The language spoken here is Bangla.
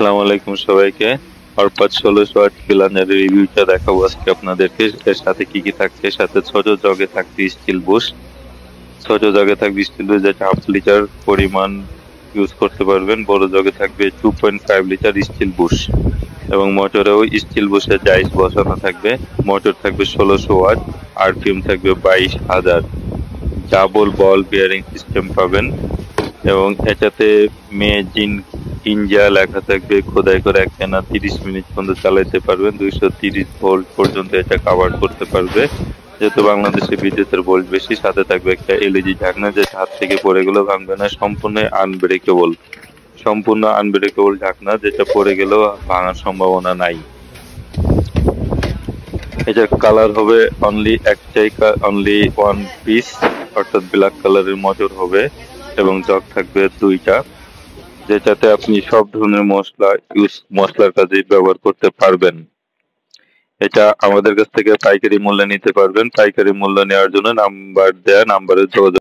আসসালামু আলাইকুম সবাইকে। অর্পাৎ 1608 কিলানের রিভিউটা দেখাবো আজকে আপনাদেরকে। এর সাথে কি কি থাকছে, সাথে ছোট জগে থাকবে স্টিল বুশ। ছোট জগে থাকবে স্টিল বুশ যেটা 1/2 লিটার পরিমাণ ইউজ করতে পারবেন। বড় জগে থাকবে 2.5 লিটার স্টিল বুশ এবং মোটরেও স্টিল বুশের জাইস বসানো থাকবে। মোটর থাকবে 1600 ওয়াট, আরপিএম থাকবে 22,000। ডাবল বল বিয়ারিং সিস্টেম পাবেন এবং এটাতে মেজিন ইন্ডিয়া লেখা থাকবে খোদাই করে। একটানা 30 মিনিট পর্যন্ত চালাইতে পারবেন। 230 ভোল্ট পর্যন্ত এটা কভার করতে পারবে। যেহেতু বাংলাদেশে বিদ্যুতের ভোল্ট বেশি, সাথে থাকবে একটা এলইডি ঢাকনা যেটা হাত থেকে পড়ে গেলেও ভাঙবে না। সম্পূর্ণ আনব্রেকেবল ঢাকনা, যেটা পড়ে গেলেও ভাঙার সম্ভাবনা নাই। এটার কালার হবে অনলি ওয়ান পিস, অর্থাৎ ব্ল্যাক কালারের মোটর হবে এবং জগ থাকবে 2টা, যেটাতে আপনি সব ধরনের মশলার কাজে ব্যবহার করতে পারবেন। এটা আমাদের কাছ থেকে পাইকারি মূল্যে নিতে পারবেন। পাইকারি মূল্য নেওয়ার জন্য নাম্বারে যোগাযোগ